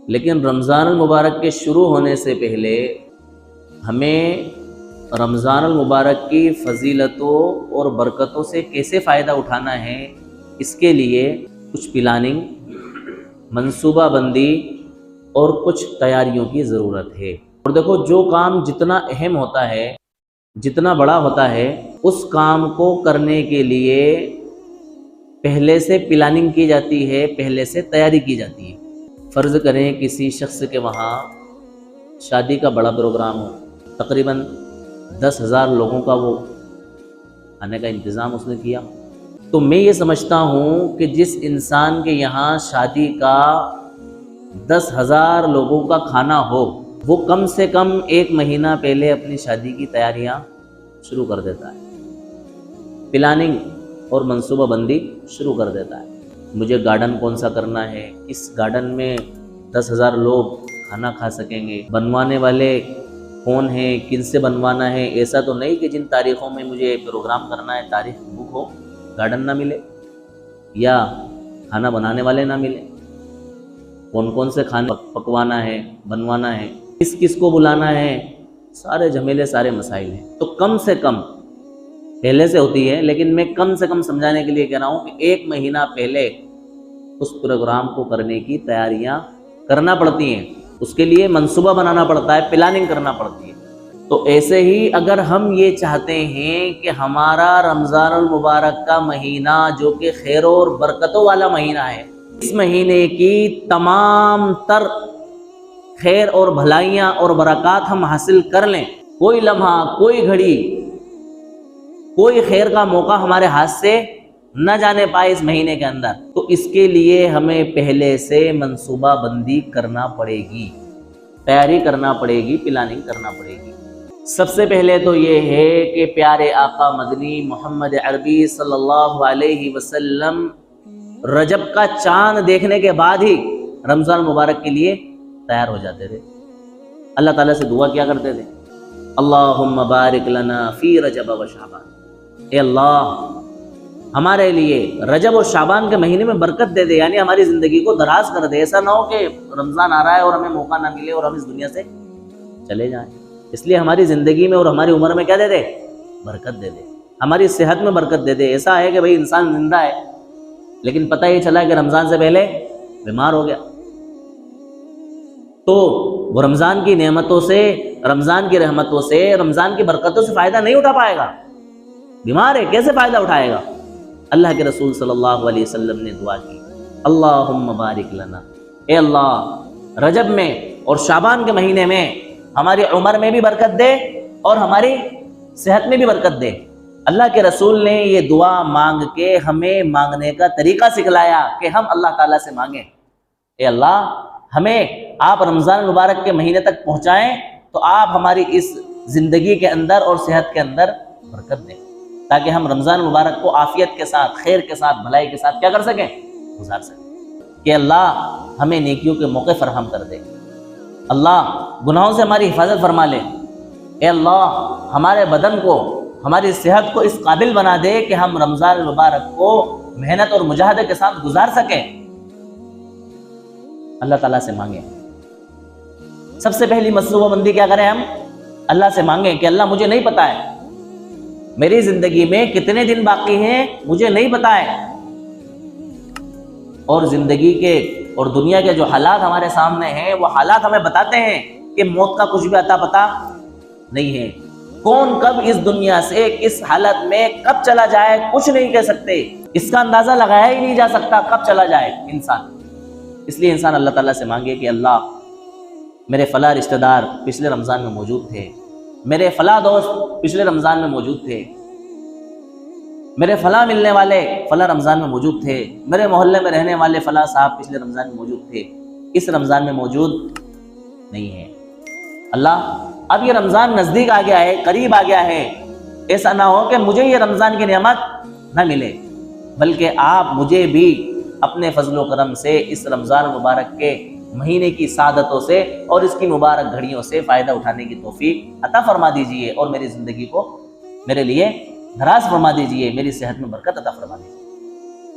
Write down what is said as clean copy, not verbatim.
لیکن رمضان المبارک کے شروع ہونے سے پہلے ہمیں رمضان المبارک کی فضیلتوں اور برکتوں سے کیسے فائدہ اٹھانا ہے، اس کے لیے کچھ پلاننگ، منصوبہ بندی اور کچھ تیاریوں کی ضرورت ہے۔ اور دیکھو، جو کام جتنا اہم ہوتا ہے، جتنا بڑا ہوتا ہے، اس کام کو کرنے کے لیے پہلے سے پلاننگ کی جاتی ہے، پہلے سے تیاری کی جاتی ہے۔ فرض کریں کسی شخص کے وہاں شادی کا بڑا پروگرام ہو، تقریباً 10,000 لوگوں کا وہ آنے کا انتظام اس نے کیا، تو میں یہ سمجھتا ہوں کہ جس انسان کے یہاں شادی کا 10,000 لوگوں کا کھانا ہو، وہ کم سے کم 1 مہینہ پہلے اپنی شادی کی تیاریاں شروع کر دیتا ہے، پلاننگ اور منصوبہ بندی شروع کر دیتا ہے۔ مجھے گارڈن کون سا کرنا ہے، اس گارڈن میں 10,000 لوگ کھانا کھا سکیں گے، بنوانے والے کون ہیں، کن سے بنوانا ہے۔ ایسا تو نہیں کہ جن تاریخوں میں مجھے پروگرام کرنا ہے تاریخ بک ہو، گارڈن نہ ملے یا کھانا بنانے والے نہ ملے، کون کون سے کھانا پکوانا ہے، بنوانا ہے، کس کس کو بلانا ہے، سارے جھمیلے، سارے مسائل ہیں۔ تو کم سے کم پہلے سے ہوتی ہے، لیکن میں کم سے کم سمجھانے کے لیے کہہ رہا ہوں کہ 1 مہینہ پہلے اس پروگرام کو کرنے کی تیاریاں کرنا پڑتی ہیں، اس کے لیے منصوبہ بنانا پڑتا ہے، پلاننگ کرنا پڑتی ہے۔ تو ایسے ہی اگر ہم یہ چاہتے ہیں کہ ہمارا رمضان المبارک کا مہینہ جو کہ خیروں اور برکتوں والا مہینہ ہے، اس مہینے کی تمام تر خیر اور بھلائیاں اور برکات ہم حاصل کر لیں، کوئی لمحہ، کوئی گھڑی، کوئی خیر کا موقع ہمارے ہاتھ سے نہ جانے پائے اس مہینے کے اندر، تو اس کے لیے ہمیں پہلے سے منصوبہ بندی کرنا پڑے گی، تیاری کرنا پڑے گی، پلاننگ کرنا پڑے گی۔ سب سے پہلے تو یہ ہے کہ پیارے آقا مدنی محمد عربی صلی اللہ علیہ وسلم رجب کا چاند دیکھنے کے بعد ہی رمضان مبارک کے لیے تیار ہو جاتے تھے، اللہ تعالیٰ سے دعا کیا کرتے تھے، اللہم بارک لنا فی رجب و شعبان، اے اللہ ہمارے لیے رجب اور شعبان کے مہینے میں برکت دے دے، یعنی ہماری زندگی کو دراز کر دے۔ ایسا نہ ہو کہ رمضان آ رہا ہے اور ہمیں موقع نہ ملے اور ہم اس دنیا سے چلے جائیں۔ اس لیے ہماری زندگی میں اور ہماری عمر میں کیا دے دے؟ برکت دے دے، ہماری صحت میں برکت دے دے۔ ایسا ہے کہ بھئی انسان زندہ ہے لیکن پتہ یہ چلا کہ رمضان سے پہلے بیمار ہو گیا، تو وہ رمضان کی نعمتوں سے، رمضان کی رحمتوں سے، رمضان کی برکتوں سے فائدہ نہیں اٹھا پائے گا، بیمار ہے، کیسے فائدہ اٹھائے گا؟ اللہ کے رسول صلی اللہ علیہ وسلم نے دعا کی، اللہم بارک لنا، اے اللہ رجب میں اور شعبان کے مہینے میں ہماری عمر میں بھی برکت دے اور ہماری صحت میں بھی برکت دے۔ اللہ کے رسول نے یہ دعا مانگ کے ہمیں مانگنے کا طریقہ سکھلایا کہ ہم اللہ تعالیٰ سے مانگیں، اے اللہ ہمیں آپ رمضان المبارک کے مہینے تک پہنچائیں تو آپ ہماری اس زندگی کے اندر اور صحت کے اندر برکت دیں، تاکہ ہم رمضان مبارک کو عافیت کے ساتھ، خیر کے ساتھ، بھلائی کے ساتھ کیا کر سکیں؟ گزار سکیں۔ کہ اللہ ہمیں نیکیوں کے موقع فراہم کر دے، اللہ گناہوں سے ہماری حفاظت فرما لے، اے اللہ ہمارے بدن کو، ہماری صحت کو اس قابل بنا دے کہ ہم رمضان المبارک کو محنت اور مجاہدے کے ساتھ گزار سکیں۔ اللہ تعالیٰ سے مانگیں، سب سے پہلی منصوبہ بندی کیا کریں؟ ہم اللہ سے مانگیں کہ اللہ مجھے نہیں پتا ہے میری زندگی میں کتنے دن باقی ہیں، مجھے نہیں پتا ہے، اور زندگی کے اور دنیا کے جو حالات ہمارے سامنے ہیں وہ حالات ہمیں بتاتے ہیں کہ موت کا کچھ بھی عطا پتا نہیں ہے، کون کب اس دنیا سے کس حالت میں کب چلا جائے کچھ نہیں کہہ سکتے، اس کا اندازہ لگایا ہی نہیں جا سکتا کب چلا جائے انسان۔ اس لیے انسان اللہ تعالیٰ سے مانگے کہ اللہ میرے فلاں رشتہ دار پچھلے رمضان میں موجود تھے، میرے فلاں دوست پچھلے رمضان میں موجود تھے، میرے فلاں ملنے والے فلاں رمضان میں موجود تھے، میرے محلے میں رہنے والے فلاں صاحب پچھلے رمضان میں موجود تھے، اس رمضان میں موجود نہیں ہے۔ اللہ اب یہ رمضان نزدیک آ گیا ہے، قریب آ گیا ہے، ایسا نہ ہو کہ مجھے یہ رمضان کی نعمت نہ ملے، بلکہ آپ مجھے بھی اپنے فضل و کرم سے اس رمضان مبارک کے مہینے کی سعادتوں سے اور اس کی مبارک گھڑیوں سے فائدہ اٹھانے کی توفیق عطا فرما دیجئے، اور میری زندگی کو میرے لیے دراز فرما دیجئے، میری صحت میں برکت عطا فرما دیجئے۔